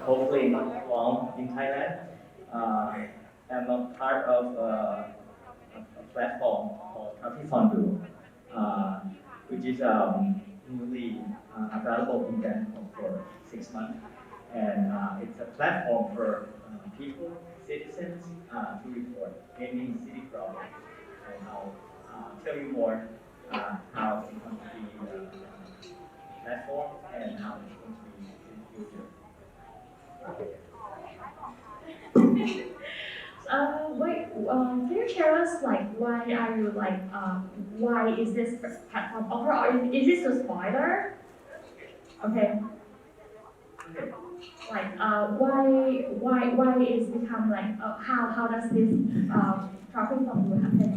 hopefully not long in Thailand. I'm a part of a platform called Traffy Fondue, uh, which is newly available in Bangkok for 6 months. And it's a platform for people, citizens, to report any city problem. And I'll tell you more how it's going to be platform and how it's going to be in the future. Wait, can you share us like why are you like why is this platform offer or is this a spoiler? Okay, Okay. like why is become like how does this traffic from you happen?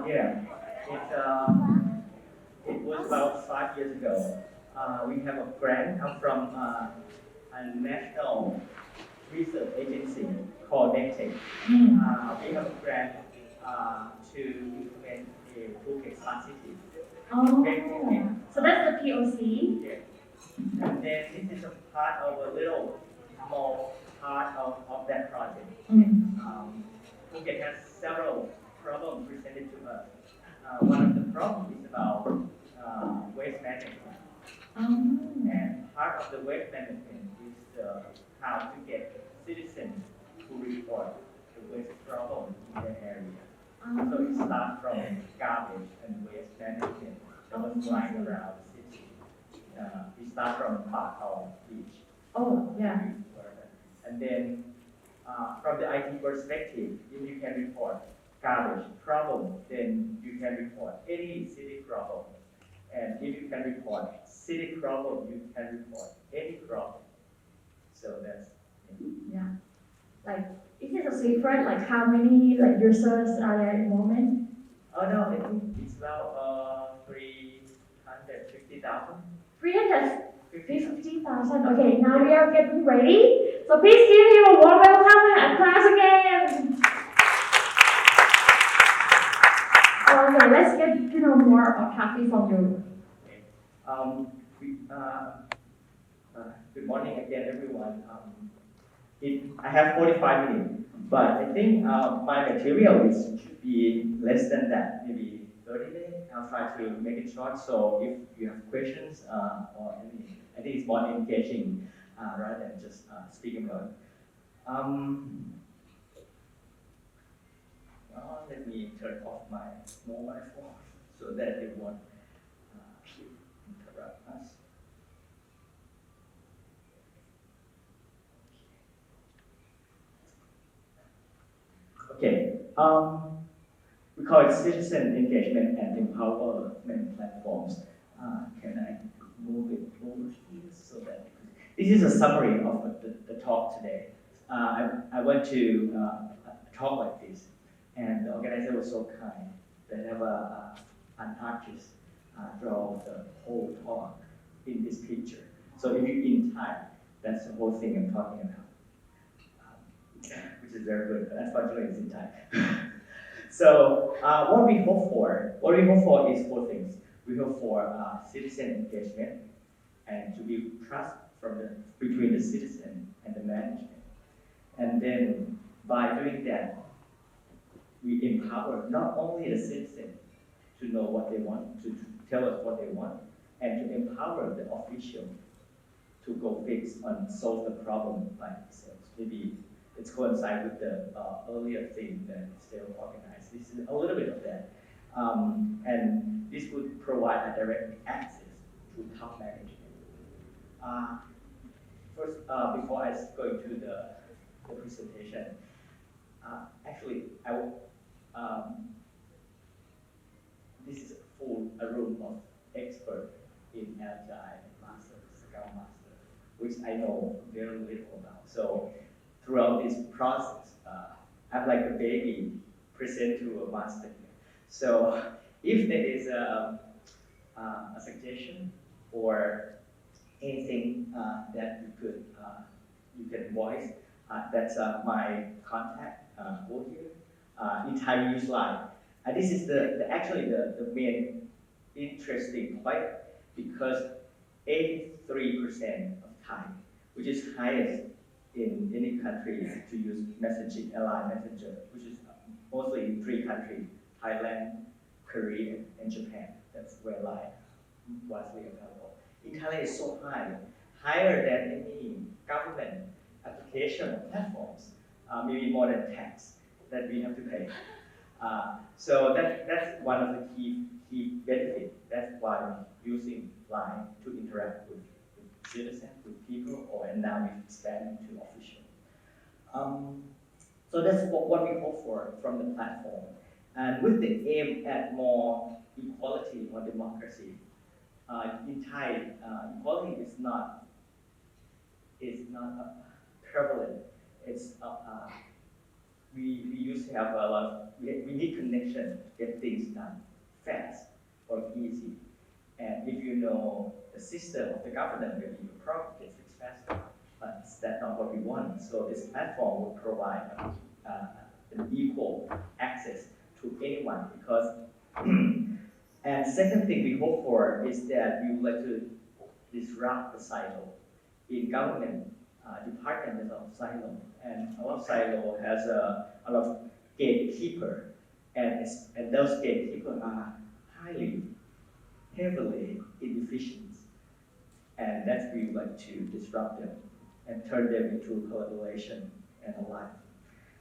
Yeah, it was about 5 years ago. We have a grant come from a national research agency called NETEC. We have a grant to implement a Phuket smart city. Oh, so that's the POC. Yeah. And then this is a part of a little small part of that project. Phuket has several problems presented to us. One of the problems is about waste management. And part of the waste management is how to get citizens to report the waste problem in their area. So it starts from garbage and waste management that was flying around the city. We start from Patong Beach. Oh, yeah. And then from the IT perspective, if you can report garbage problem, then you can report any city problem. And if you can report city problem, you can report any problem. So that's Yeah. Like, is it a secret? Like, how many like users are there at the moment? oh no, I think it's about 350,000. 350,000. Okay, now we are getting ready. So please give him a warm welcome and applause again. Okay, let's get to know more about Traffy from you. Okay. We, good morning again, everyone. I have 45 minutes, but I think my material should be less than that, maybe 30 minutes. I'll try to make it short. So if you have questions or any, I think it's more engaging rather than just speaking about. Let me turn off my mobile phone so that it won't interrupt us. Okay. We call it citizen engagement and empowerment platforms. Can I move it over here so that this is a summary of the talk today. I went to a talk like this, and the organizer was so kind. They have an artist draw the whole talk in this picture. So if you're in time, that's the whole thing I'm talking about. Which is very good, but unfortunately it's in time. So what we hope for is four things. We hope for citizen engagement and to build trust between the citizen and the management. And then by doing that, we empower not only the citizen to know what they want, to tell us what they want, and to empower the official to go fix and solve the problem by themselves. Maybe it's coincide with the earlier thing that still organized. This is a little bit of that. And this would provide a direct access to top management. First, before I go into the presentation, actually, this is a room of expert in Agile Master, Scrum Master, which I know very little about. So throughout this process, I'm like a baby present to a master. So if there is a suggestion or anything that you can voice, that's my contact over here. In Thai use line. This is actually the main interesting point because 83% of Thai which is highest in any country to use messaging, LI Messenger, which is mostly in 3 countries, Thailand, Korea, and Japan. That's where LINE widely available. In Thailand, it's so high, higher than any government application or platforms, maybe more than tax that we have to pay. So that's one of the key benefits. That's why we're using LINE to interact with citizens, with people, and now we've expanded to official. So that's what we hope for from the platform. And with the aim at more equality or democracy, in Thai, equality is not prevalent. It's we used to have a lot of, we need connection to get things done fast or easy. And if you know the system of the government, maybe your problem gets fixed faster. But that's not what we want. So this platform will provide an equal access to anyone because and second thing we hope for is that we would like to disrupt the silo in government department of silo, and a lot of silo has a lot of gatekeeper, and those gatekeepers are heavily inefficient, and that's we would like to disrupt them and turn them into collaboration and alive.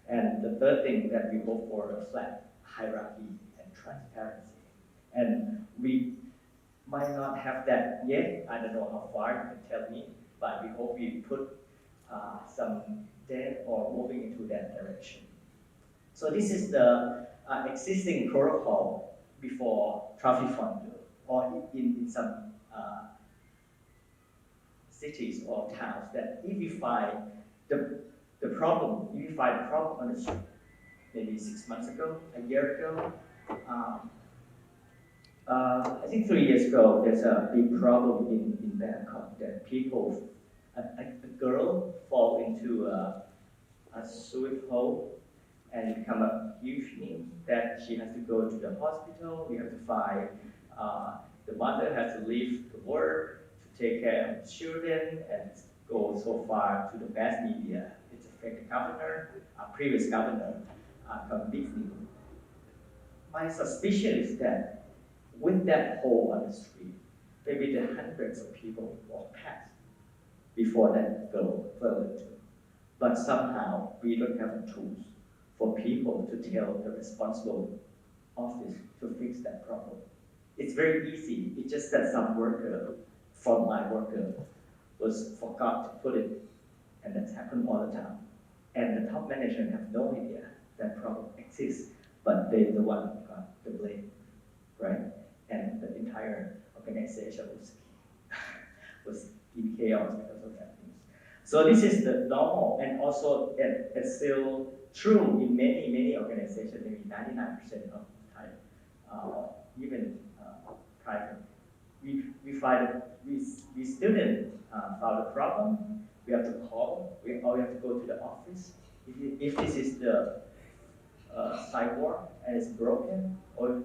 And the third thing that we hope for is flat hierarchy and transparency. And we might not have that yet. I don't know how far you can tell me, but we hope we put some dent or moving into that direction. So this is the existing protocol before Traffy Fondue, or in some cities or towns that if you find the problem, if you find a problem on the street, maybe 6 months ago, a year ago, I think 3 years ago, there's a big problem in Bangkok that people, a girl fall into a sewage hole and it become a huge need that she has to go to the hospital. We have to find, the mother has to leave the work to take care of the children and go so far to the mass media. It's affected the governor, previous governor, called Disney. My suspicion is that with that hole on the street, maybe the hundreds of people walk past before that girl fell into. But somehow we don't have the tools for people to tell the responsible office to fix that problem. It's very easy. It's just that some worker, frontline worker, was forgot to put it, and that's happened all the time. And the top management have no idea that problem exists, but they're the one who got the blame, right? And the entire organization was in chaos because of that news. So this is the normal, and also it's still true in many organizations, maybe 99% of Thai, even private. We find we students found a problem. We have to call, or we have to go to the office. If this is the sidewalk and it's broken, or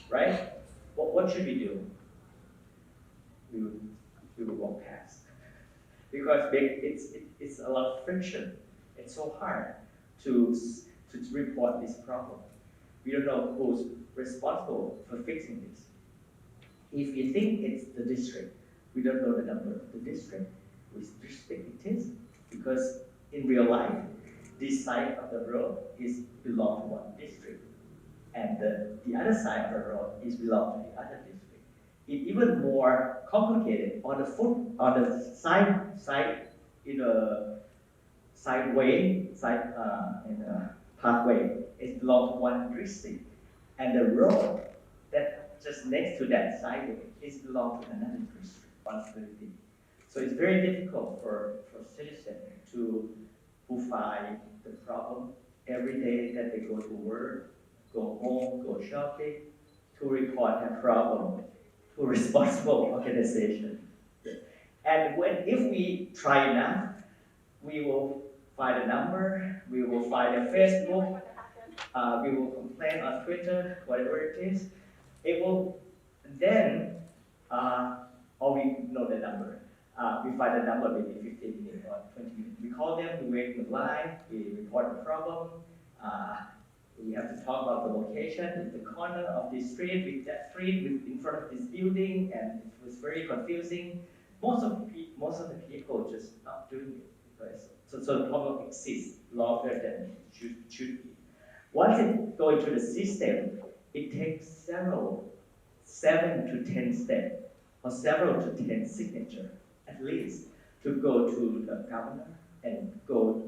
right, what should we do? We would walk past because it's a lot of friction. It's so hard to report this problem. We don't know who's responsible for fixing this. If you think it's the district, we don't know the number of the district, which district it is, because in real life, this side of the road belong to one district, and the other side of the road belong to the other district. It's even more complicated on the side in the in the pathway, it belongs to one district, and the road that just next to that sideway belongs to another district responsibility. So it's very difficult for citizens who find the problem every day that they go to work, go home, go shopping, to report that problem to a responsible organization. And if we try enough, we will find a number, we will find a Facebook, we will complain on Twitter, whatever it is. It will then, or we know the number. We find the number within 15 minutes or 20 minutes. We call them, we wait in the line, we report the problem. We have to talk about the location, it's the corner of this street, with that street, with in front of this building, and it was very confusing. Most of the people just not doing it because so the problem exists longer than it should be. Once it go into the system, it takes 7 to 10 steps, or several to 10 signatures at least, to go to the governor and go,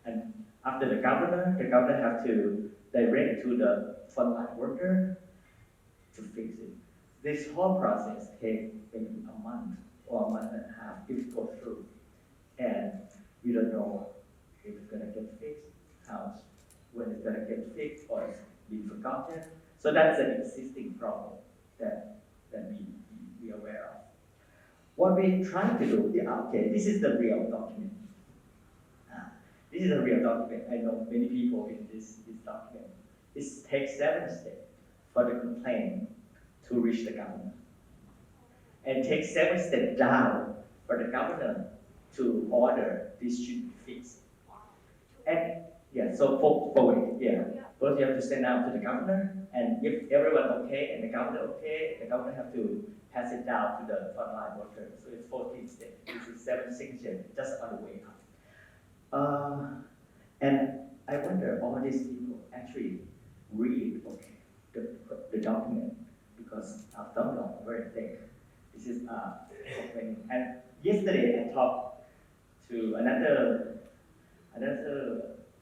and after the governor have to direct to the frontline worker to fix it. This whole process takes maybe a month or a month and a half if it goes through, and we don't know if it's gonna get fixed, how, when it's gonna get fixed, or it's been forgotten. So that's an existing problem that we are aware of. What we try to do, okay, this is the real document. This is a real document. I know many people in this document. It takes 7 steps for the complaint to reach the governor. And it takes 7 steps down for the governor to order this should be fixed. And yeah, so first you have to send out to the governor, and if everyone okay and the governor okay, the governor have to pass it down to the frontline worker. So it's 14 steps, which is 7 signatures just on the way up. And I wonder all these people actually read the document because our thumb are very thick. This is and yesterday I talked to another.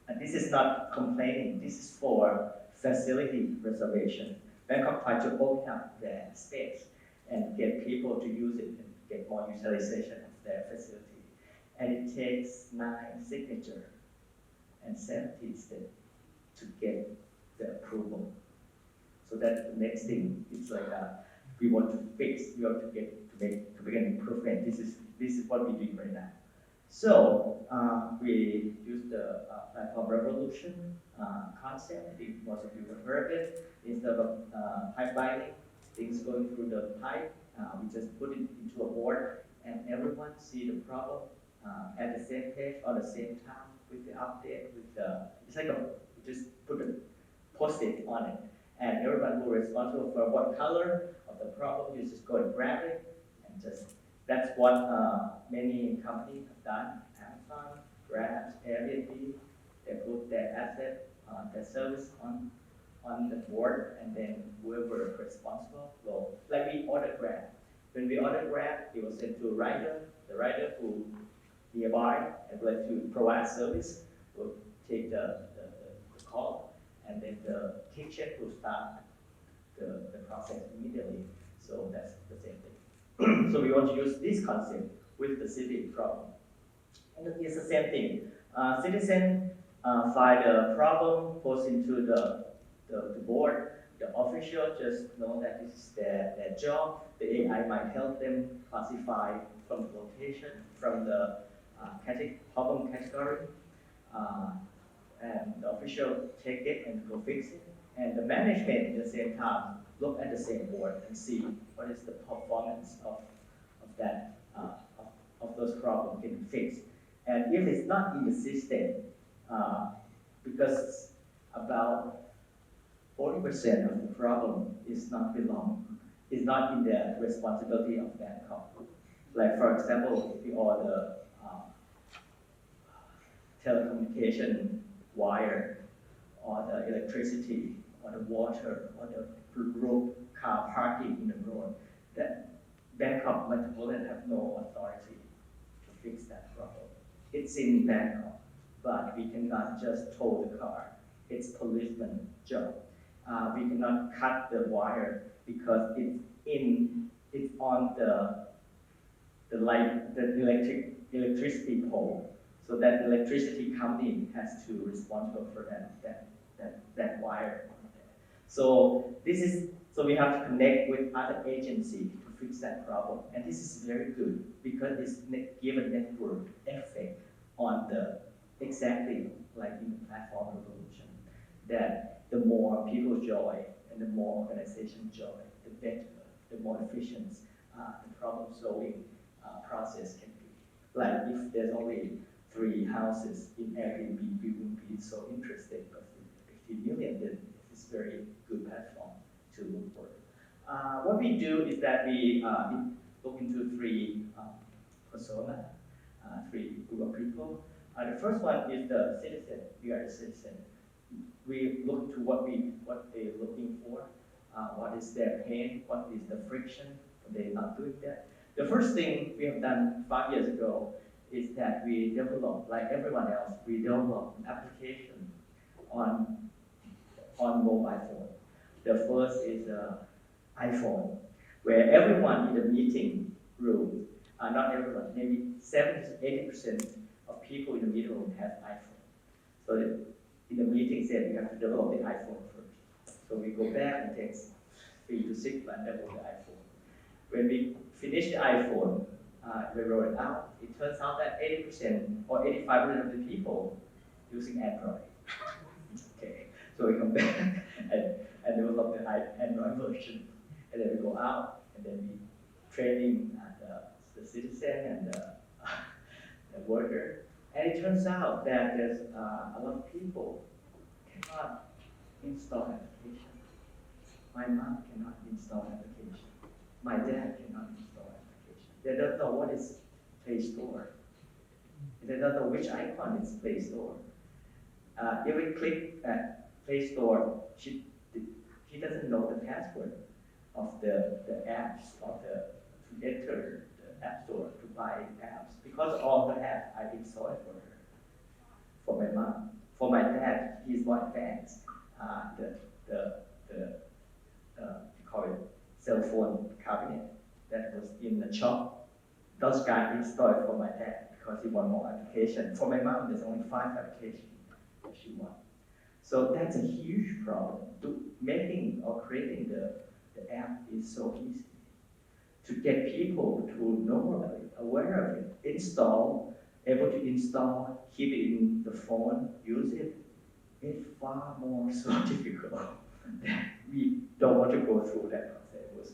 And this is not complaining. This is for facility reservation. Bangkok tried to open up their space and get people to use it and get more utilization of their facility. And it takes 9 signatures and 17 steps to get the approval. So that's the next thing. It's like we want to fix. We want to get to make an improvement. This is what we're doing right now. So we use the platform revolution concept. I think most of you have heard it. Instead of pipe binding, things going through the pipe, we just put it into a board, and everyone see the problem at the same page or the same time with the update. It's like we just put a post-it on it, and everyone who is responsible for what color of the problem, you just go and grab it and just. That's what many companies have done. Amazon, Grab, Airbnb, they put their asset, their service on the board, and then whoever is responsible will, like we order Grab. When we order Grab, it will send to a rider. The rider who nearby and would like to provide service will take the call, and then the kitchen will start the process immediately. So that's the same thing. So we want to use this concept with the city problem. And it's the same thing. Citizen find a problem, post into the board. The official just know that this is their job. The AI might help them classify from the location, from the problem category. And the official take it and go fix it. And the management at the same time look at the same board and see what is the performance of that of those problems getting fixed. And if it's not in the system, because about 40% of the problem is not in the responsibility of Bangkok. Like for example, if you order telecommunication wire, or the electricity, or the water, or the road car parking in the road, that Bangkok Metropolitan have no authority to fix that problem. It's in Bangkok, but we cannot just tow the car. It's policeman's job. We cannot cut the wire because it's on the electricity pole. So that electricity company has to be responsible for that wire. So we have to connect with other agencies to fix that problem, and this is very good because it's give a network effect on the exactly like in the platform revolution. That the more people join and the more organization join, the better, the more efficient the problem solving process can be. Like if there's only 3 houses in Airbnb, we wouldn't be so interested. But 50 million, then it's a very good platform to look for. What we do is that we look into 3 persona, 3 group of people. The first one is the citizen. We are the citizen. We look to what they're looking for, what is their pain, what is the friction, they're not doing that. The first thing we have done 5 years ago is that we developed, like everyone else, we developed an application on mobile phone. The first is iPhone, where everyone in the meeting room, not everyone, maybe 70 to 80% of people in the meeting room have iPhone. So in the meeting said we have to develop the iPhone first. So we go back and take 3 to 6 months develop the iPhone. When we finish the iPhone, we roll it out. It turns out that 80% or 85% of the people using Android. Okay, so we come back and develop the Android version, and then we go out and then we training the citizen and the worker. And it turns out that there's a lot of people cannot install application. My mom cannot install application. My dad cannot install application. They don't know what is Play Store. They don't know which icon is Play Store. If we click at Play Store, she doesn't know the password of the apps to enter the App Store to buy apps because all the apps I installed for her. For my mom, for my dad, he's more advanced. You call it cell phone cabinet that was in the shop. Those guys installed for my dad because he want more application. For my mom, there's only 5 applications that she wants. So that's a huge problem. Making or creating the app is so easy. To get people to know about it, aware of it, able to install, keep it in the phone, use it, it's far more so difficult that we don't want to go through that process.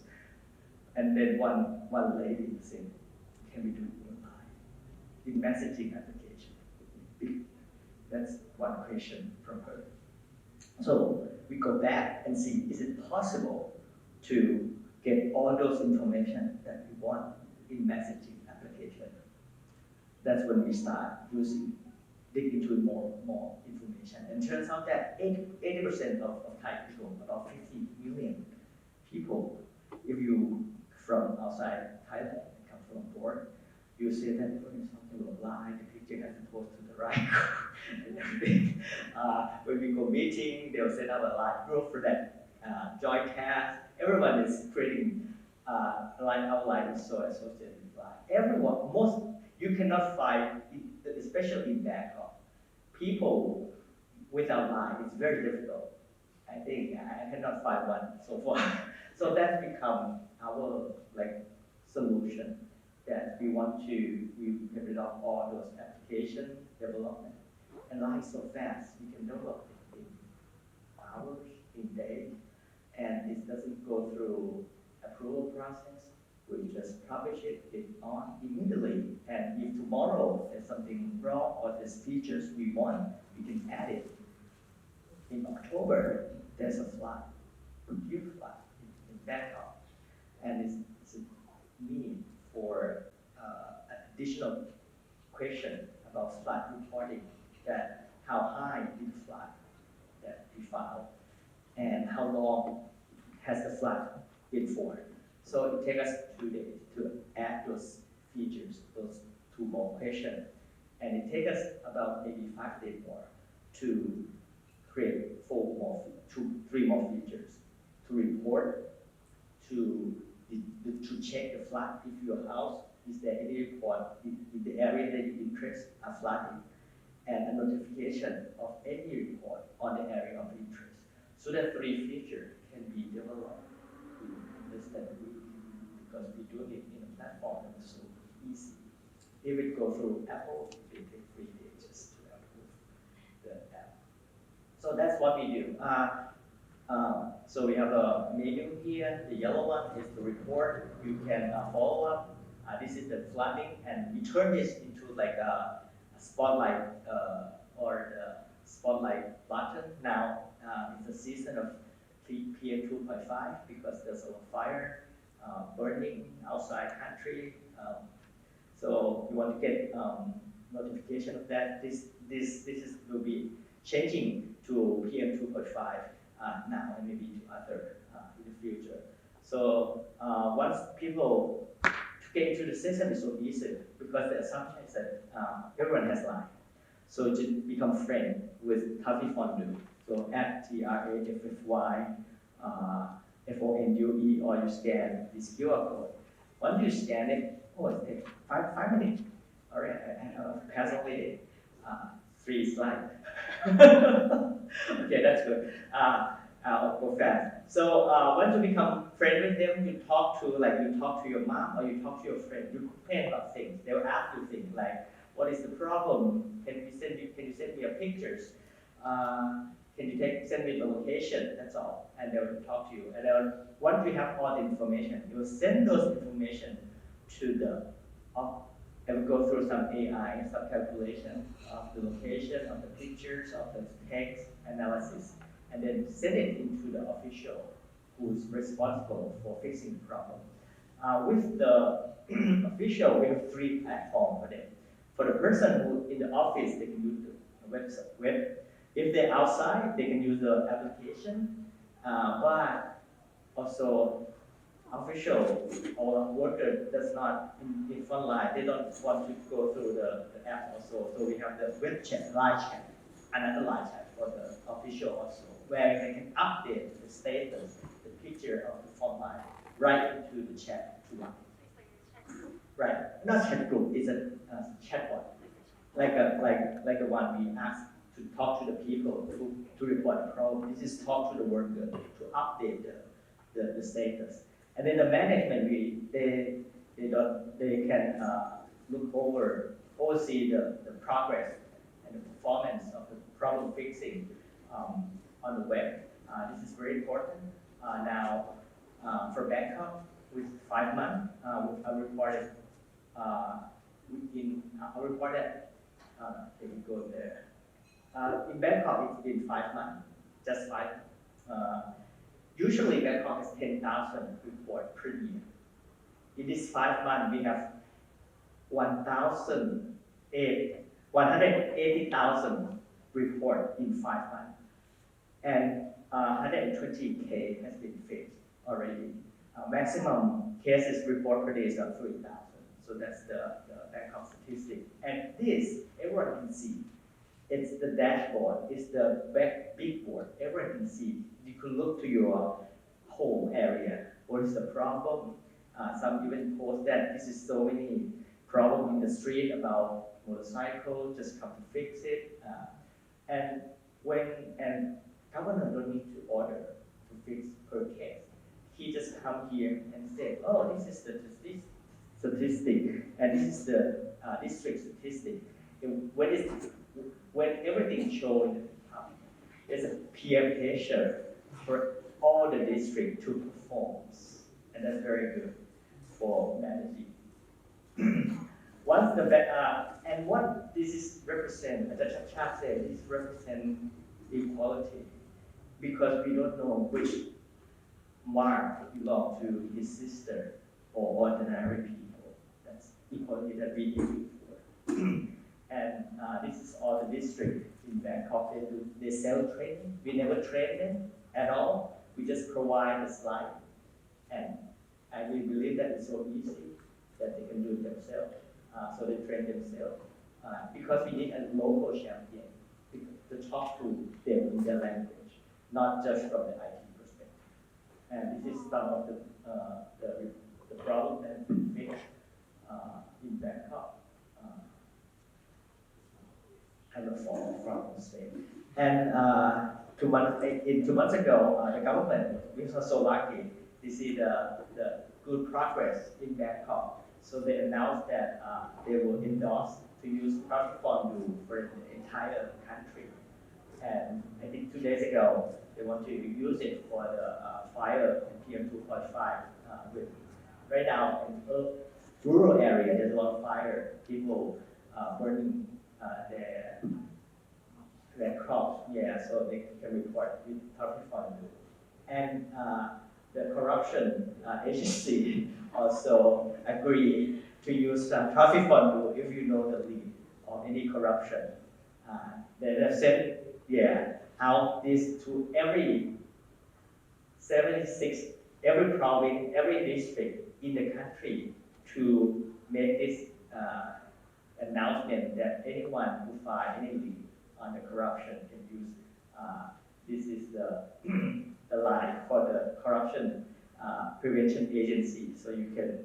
And then one lady said, can we do it online? In messaging application. That's one question from her. So we go back and see, is it possible to get all those information that we want in messaging application? That's when we start dig into more information. And turns out that 80% of Thai people, about 50 million people, if you from outside Thailand, come from abroad, you see that when something will lie, the picture has to post to the right and everything. When we go meeting, they'll set up a live group for that joint cast. Everyone is creating our life is so associated with life. You cannot find, especially in Bangkok, people without life. It's very difficult. I think I cannot find one so far. So that's become our solution that we get rid of all those application development. And life so fast, we can develop it in hours, in days, and it doesn't go through approval process. We just publish it on immediately, and if tomorrow there's something wrong or there's features we want, we can add it. In October, there's a flood, a huge flood in Bangkok, and it's a need for additional question about flood reporting, that how high is the flood that we found, and how long has the flood been for. So it takes us 2 days to add those features, those 2 more questions. And it takes us about maybe 5 days more to create 3 more features, to report, to check the flood. If your house is there any report in the area that you interest are flooding, and a notification of any report on the area of interest. So that 3 features can be developed in less than a week because we do it in a platform that is so easy. If it goes through Apple, it will take 3 days just to approve the app. So that's what we do. So we have a menu here. The yellow one is the report. You can follow up. This is the flooding, and we turn this into like a spotlight or the spotlight button. Now it's a season of PM 2.5 because there's a fire burning outside country. So you want to get notification of that. Will be changing to PM 2.5 now and maybe to other in the future. So once people to get into the system is so easy because the assumption is that everyone has life. So just become friend with Traffy Fondue. So at TRAFFY FONDUE, or you scan this QR code. Once you scan it, it takes five minutes. All right, I pass only 3 slides. Okay, that's good. I'll go fast. So once you become friend with them, you talk to your mom or you talk to your friend. You complain about things. They will ask you things like, "What is the problem? Can you send me a pictures? Can you send me the location?" That's all, and they will talk to you. And then once you have all the information, you will send those information to the and we go through some AI, some calculation of the location, of the pictures, of the text analysis, and then send it into the official who's responsible for fixing the problem. With the official, we have 3 platforms for them. For the person who in the office, they can use the web. If they're outside, they can use the application, but also official or worker does not in front line, they don't want to go through the app also. So we have the web chat, live chat, another live chat for the official also, where they can update the status, the picture of the front line right into the chat to line. Right, not chat group, it's a chatbot, like the one we asked to talk to the people to report the problem. This is talk to the worker to update the status. And then the management, they can oversee the progress and the performance of the problem fixing on the web. This is very important. Now, for Bangkok, with 5 months, I reported can we go there? In Bangkok, it's been 5 months, just 5. Usually Bangkok is 10,000 report per year. In this 5 months, we have 180,000 report in 5 months. And 120K has been fixed already. Maximum cases report per day is 3,000. So that's the Bangkok statistic. And this, everyone can see. It's the dashboard, it's the big board, everyone can see. You can look to your home area. What is the problem? Some even post that this is so many problems in the street about motorcycle, just come to fix it. And governor don't need to order to fix per case. He just come here and say, oh, this is the statistic, and this is the district statistic. When everything shown in the top, there's a peer pressure for all the district to perform, and that's very good for managing. Once and what this is represent, as the chat said, this represent equality, because we don't know which mark belong to his sister or ordinary people. That's equality that we aim for. And this is all the district in Bangkok. They sell training. We never train them at all. We just provide a slide, and we believe that it's so easy that they can do it themselves. So they train themselves because we need a local champion to talk to them in their language, not just from the IT perspective. And this is some of the problem that we face in Bangkok. Kind of from the state. And 2 months ago, the government, we were so lucky to see the good progress in Bangkok. So they announced that they will endorse to use Fondue for the entire country. And I think 2 days ago, they want to use it for the fire in PM 2.5. Right now, rural area, there's a lot of fire, people burning their crops, yeah, so they can report with Traffy Fondue. And the corruption agency also agree to use Traffy Fondue if you know the lead of any corruption. They have said, yeah, how this to every 76, every province, every district in the country to make this announcement that anyone who find any lead on the corruption can use. This is the the line for the corruption prevention agency, so you can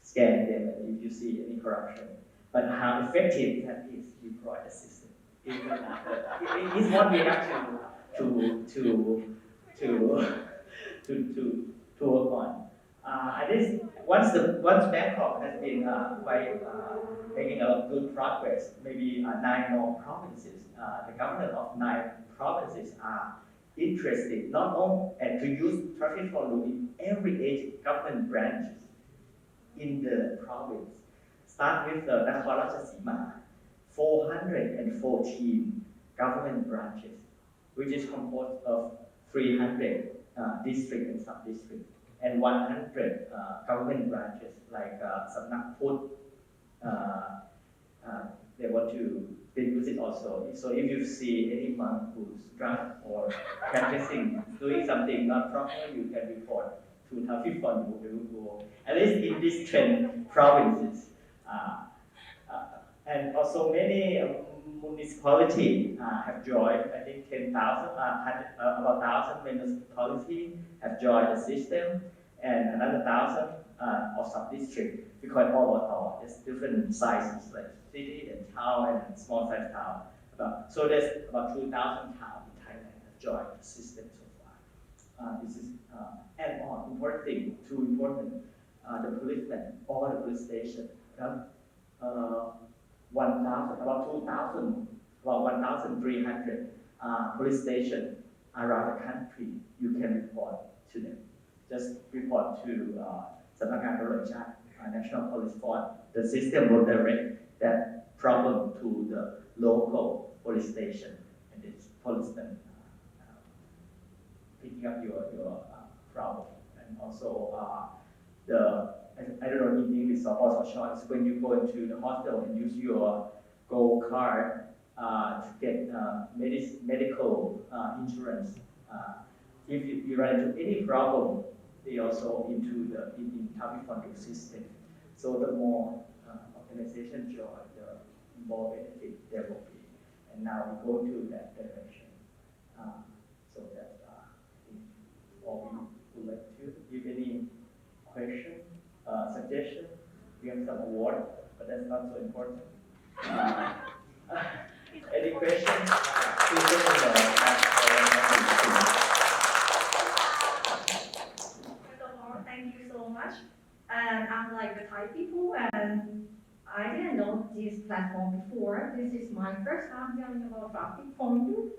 scan them if you see any corruption. But how effective that is, we provide the system. It is what we have to work on. And this, once Bangkok has been quite making a good progress, maybe 9 more provinces, the government of 9 provinces are interested not only to use Traffy Fondue in every government branches in the province. Start with the Nakhon Ratchasima, 414 government branches, which is composed of 300 district and sub-district, and 100 government branches like Samnak Put. They want to use it also. So if you see any monk who's drunk or practicing, doing something not proper, you can report to Traffy Fondue. They will go, at least in these 10 provinces. And also many municipalities have joined. I think 10,000, about 1,000 municipalities have joined the system, and another 1,000 of sub-district. We call it all. There's different sizes like city and town and small size town. So there's about 2,000 towns in Thailand have joined the system so far. This is and important thing, too important. The policemen, all the police stations. 1,000, about 2,000, about 1,300 police stations around the country. You can report to them. Just report to Samnak National Police Force. The system will direct that problem to the local police station, and it's policemen picking up your problem. And also I don't know in English or also short, when you go into the hospital and use your gold card to get medical insurance. If you run into any problem, they also into the Traffy Fondue system. So the more organization join, the more benefit there will be. And now we go to that direction. So that's all we would like to. If any question, suggestion, we have some award, but that's not so important. Any questions? Please let me know. First of all, thank you so much. And I'm like the Thai people, and I didn't know this platform before. This is my first time hearing about Traffy Fondue,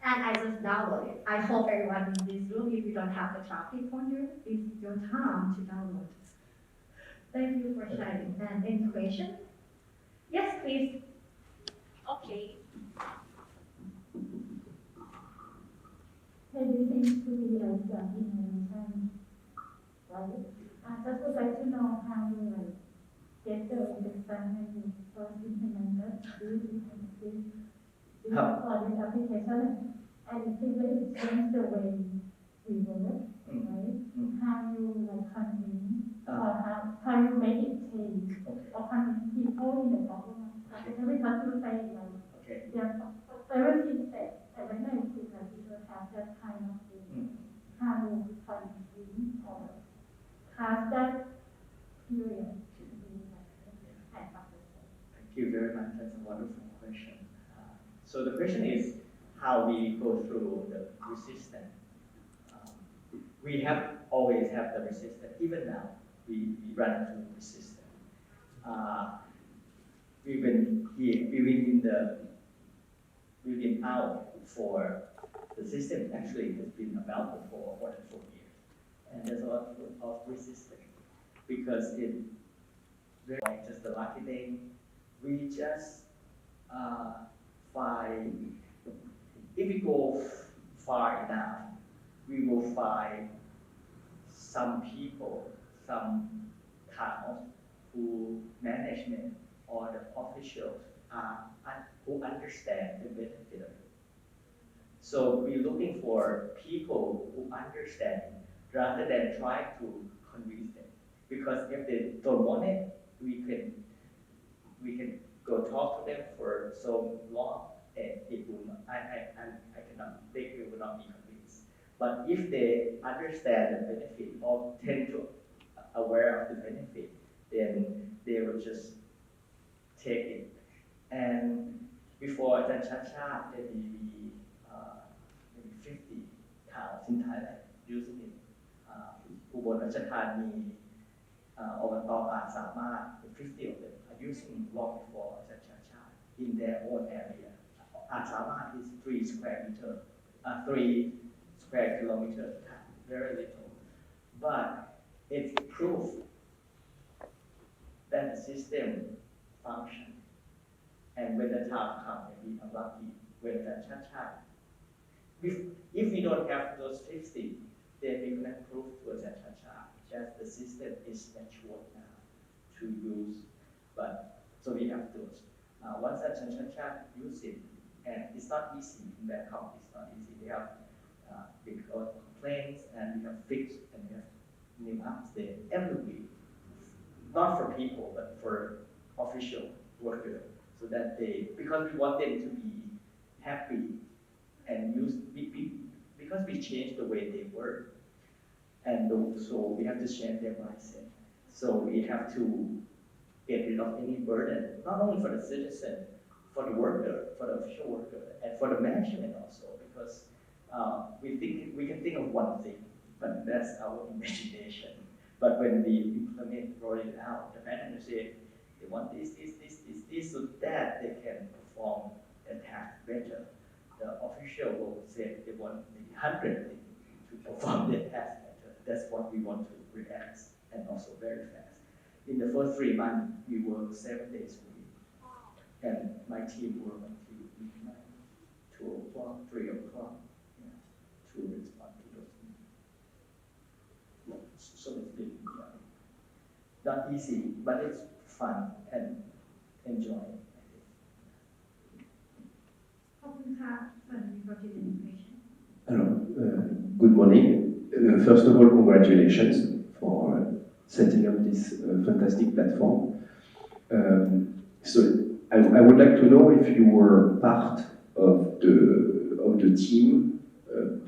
and I just downloaded it. I hope everyone in this room, if you don't have the Traffy Fondue, it's your time to download. Thank you for sharing. And any question? Yes, please. Okay. Everything to be like innovation, right? I just would like to know how you like get the understanding when you first implemented this product application, and it really changed the way we work, right? How you like convince, or how you make it change, or convince people in the problem. Because you say like, everything that when I think that people have that kind of thing, how you convince or have that period to be like Thank you very much. That's a wonderful question. So the question is how we go through the resistance. We have always have the resistance. Even now, we run through resistance. We've been out for the system actually has been available for more than 4 years, and there's a lot of resistance because very just the lucky thing. We just find if we go far enough, we will find some people, some towns who management or the officials who understand the benefit of it. So we're looking for people who understand rather than trying to convince them. Because if they don't want it, we can go talk to them for so long and it will not, I cannot, they will not be convinced. But if they understand the benefit or tend to aware of the benefit, then they will just take it. And before the Chacha, maybe 50 towns in Thailand using it. อุบลราชธานีอบตอาจสามารถ 50 of them are using long before Chacha in their own area. อาจสามารถ is 3 square meter, 3 square kilometer, very little. But it's proof that the system functions. And when the time comes, maybe I'm lucky, when the Chacha, if we don't have those 50, then we can prove to the Chacha that the system is matured now to use. But so we have those. Once the Chacha use it, and it's not easy in Bangkok, it's not easy. We have big complaints and we have fixed and we have new updates every week. Not for people, but for official workers. So that because we want them to be happy and use, because we change the way they work. And so we have to change their mindset. So we have to get rid of any burden, not only for the citizen, for the worker, for the official worker, and for the management also, because we can think of one thing, but that's our imagination. But when we implement, roll it out, the manager say, they want this, so that they can perform the task better. The official will say they want maybe 100 things to perform their task better. That's what we want to react, and also very fast. In the first 3 months, we work 7 days a week, and my team work until midnight, 2 o'clock, 3 o'clock, to respond to those needs. So it's been not easy, but it's fun and enjoying. ขอบคุณค่ะ Fondue for the invitation. Hello, good morning. First of all, congratulations for setting up this fantastic platform. So I would like to know if you were part of the team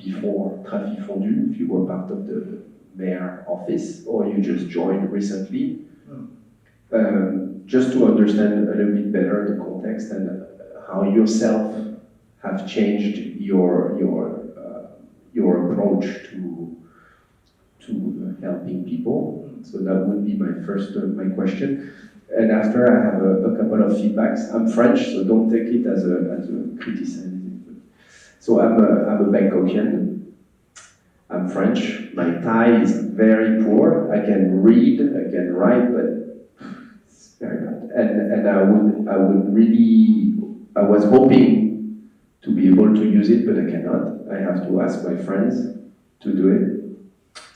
before Traffy Fondue, if you were part of the mayor office, or you just joined recently. Just to understand a little bit better the context and how yourself have changed your approach to helping people. So that would be my first my question. And after I have a couple of feedbacks. I'm French, so don't take it as a criticism. So I'm a Bangkokian. I'm French. My Thai is very poor. I can read, I can write, but it's very bad. And I would really, I was hoping to be able to use it, but I cannot. I have to ask my friends to do it.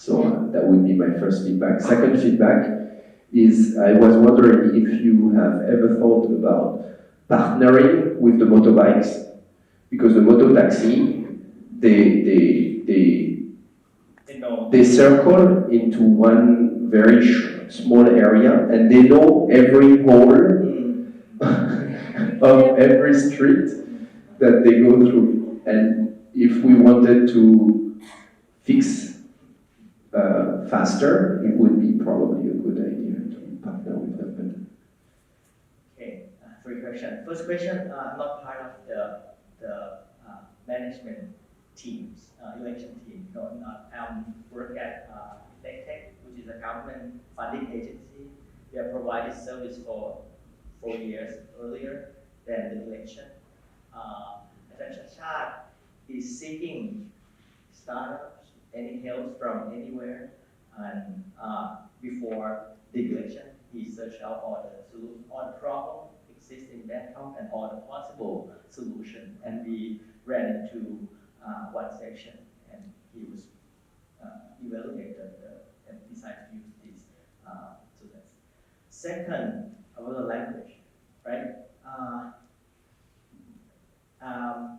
So that would be my first feedback. Second feedback is I was wondering if you have ever thought about partnering with the motorbikes, because the moto taxi, they circle into one very small area and they know every hole of every street that they go through. And if we wanted to fix faster, it would be probably a good idea to partner with them. Okay, 3 questions. First question, I'm not part of the management teams, election team. No, I work at Tech, which is a government funding agency. We have provided service for 4 years earlier than the election. Attention Chat is seeking startups, any help from anywhere, and before the election, he he searched out all the problem exist in Bangkok and all the possible solution. And we ran into one section, and he was evaluated and decided to use this. So that's second about the language, right?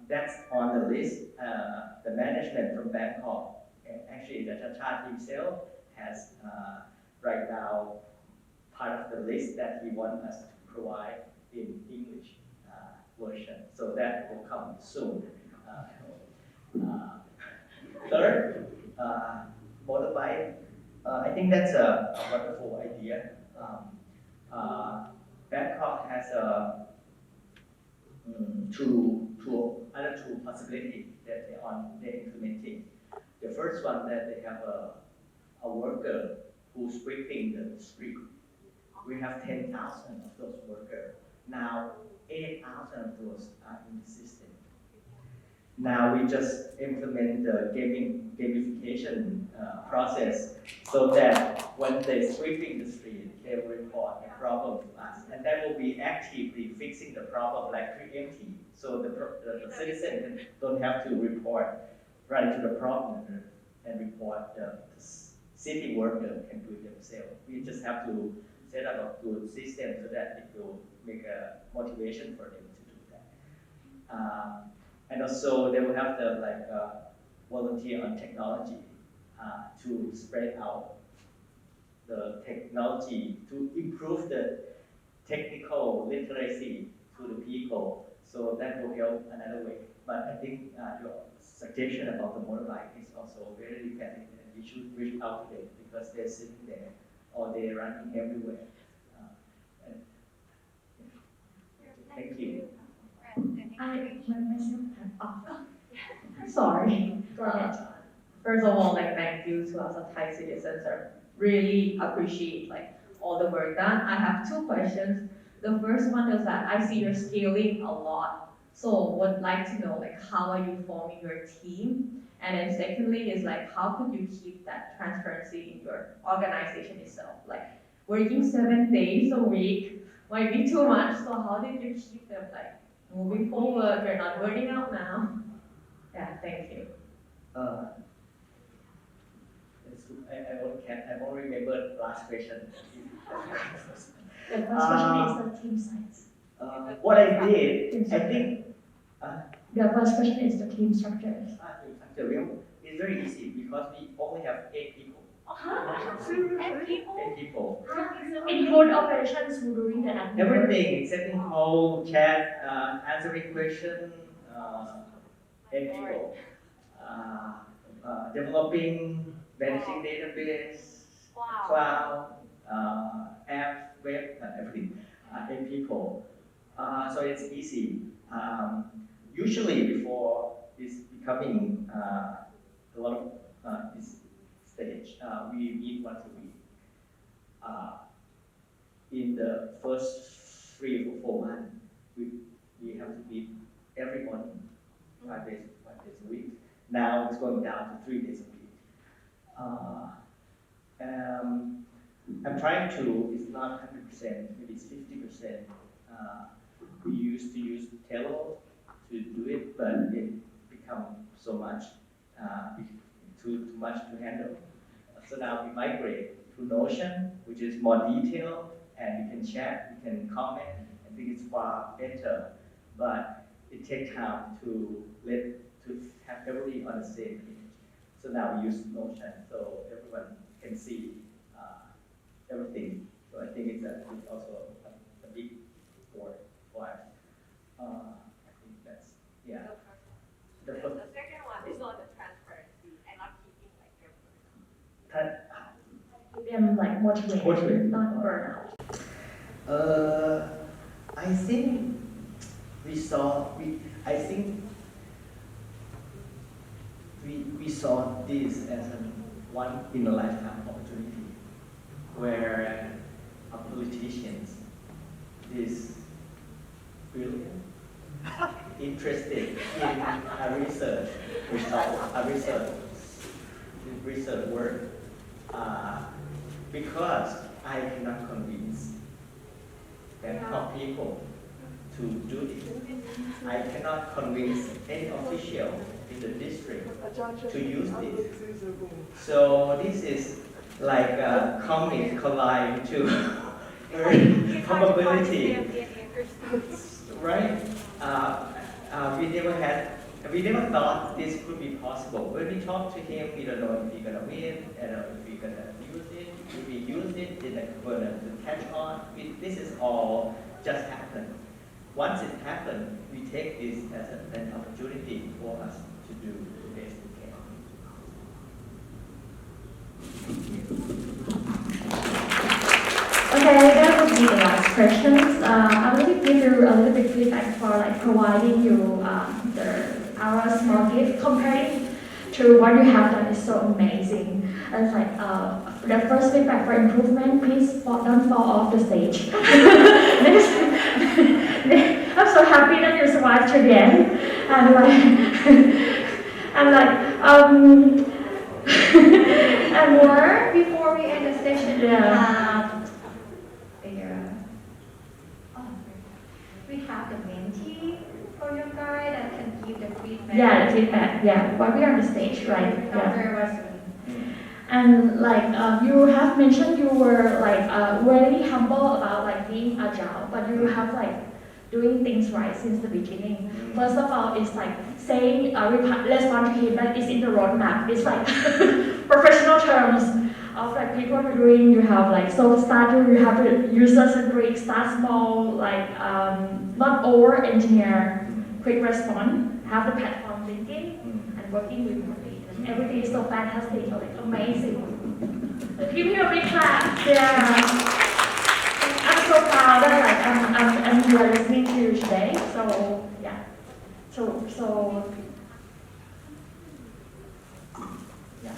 That's on the list. The management from Bangkok, and actually the Chachat himself has right now part of the list that he wants us to provide in English version. So that will come soon. Third, motorbike. I think that's a wonderful idea. Bangkok has other two possibilities that they're implementing. The first one that they have a worker who's sweeping the street. We have 10,000 of those workers. Now 8,000 of those are in the system. Now we just implement the gamification process so that when they're sweeping the street, they will report the problem to us. And that will be actively fixing the problem like preemptive. So the citizen don't have to report right into the problem and report. The city worker can do it themselves. We just have to set up a good system so that it will make a motivation for them to do that. And also they will have the volunteer on technology to spread out the technology to improve the technical literacy to the people. So that will help another way. But I think your suggestion about the motorbike is also very valid, and we should reach out to them because they're sitting there or they're running everywhere. And, yeah. Thank you. Sorry. Go ahead. First of all, thank you to us as Thai citizens. I really appreciate all the work done. I have two questions. The first one is that I see you're scaling a lot. So would like to know how are you forming your team? And then secondly is how could you keep that transparency in your organization itself? Working 7 days a week might be too much. So how did you keep them moving forward? You're not burning out now. Yeah, thank you. I won't remember the last question. The first question is the team size. What I did, I think. The first question is the team structure. It's very easy because we only have 8 people. 8 people? 8 people. Include operations who doing the admin. Everything, setting call, chat, answering question, 8 people. Developing, managing database, cloud, app, web, everything. 8 people. So it's easy. Usually before this becoming a lot of this stage, we meet once a week. In the first 3 or 4 months, we have to meet every morning, 5 days a week. Now it's going down to 3 days a week. I'm trying to, it's not 100%, maybe it's 50%. We used to use Trello to do it, but it become so much, too much to handle. So now we migrate to Notion, which is more detailed, and we can chat, we can comment. I think it's far better, but it takes time to have everybody on the same page. So now we use Notion, so everyone can see everything. So I think it's also a big sport for us. I think that's, yeah. The second one is on the transparency and not keeping your Keep them motivated, not burn out. I think we saw this as a one in a lifetime opportunity where a politician is brilliant, interested in a research result, research work, because I cannot convince the top people to do this. I cannot convince any official in the district to use this. So this is like a comic collide to probability, right? We never thought this could be possible. When we talk to him, we don't know if we're gonna win, if we're gonna use it. If we use it, then it's gonna catch on. This is all just happened. Once it happened, we take this as an opportunity for us to do the best we can. Okay, that would be the last questions. I will give you a little bit feedback for like providing you our small gift. Comparing to what you have done is so amazing. And it's like the first feedback for improvement, please don't fall off the stage. I'm so happy that you survived to the end. And and more. Before we end the session, we have the mentee for your guide that can give the feedback. Yeah, the feedback. Yeah, while we are on the stage, right? Yeah. Very well. And like you have mentioned, you were like very humble about like being agile, but you have like doing things right since the beginning. First of all, it's like saying respond to feedback is in the roadmap. It's like professional terms of like people are doing. You have like so starter. You have the user-centric, start small, like not over-engineer, quick response. Have the platform thinking and working remotely. And everything is so fantastic, like amazing. Give me a big clap. Yeah. I'm so proud that like I'm here listening to you today. So yeah. So yeah.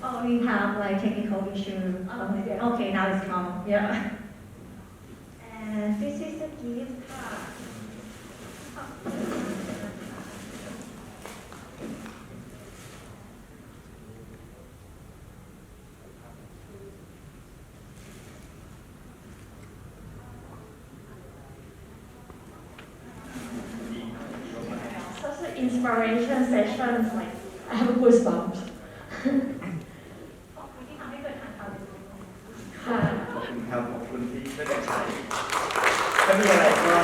Oh, we have like technical issue. Okay, now it's calm. Yeah. And this is the gift card. Such an inspiration sessions, like I have a goosebumps. ที่ทำให้เกิดการทำ ค่ะ ขอบคุณครับขอบคุณที่ช่วยกันใช้ถ้ามีอะไรก็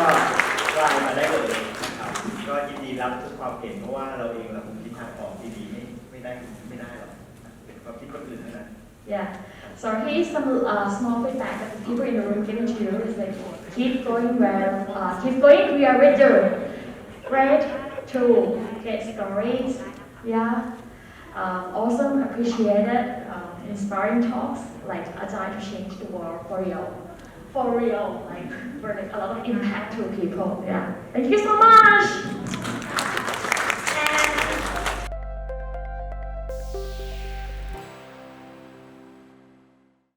ไลน์มาได้เลยนะครับก็ยินดีรับทุกความเห็นเพราะว่าเราเองเราคงคิดทางออกที่ดีไม่ได้หรอกเป็นความคิดคนอื่นเท่านั้น Yeah. So here's some small feedback that the people in the room giving to you is like keep going well, keep going. We are with you. Great to get stories. Yeah. Awesome, appreciated, inspiring talks like Agile to change the world for real, like for like, a lot of impact to people. Yeah. Thank you so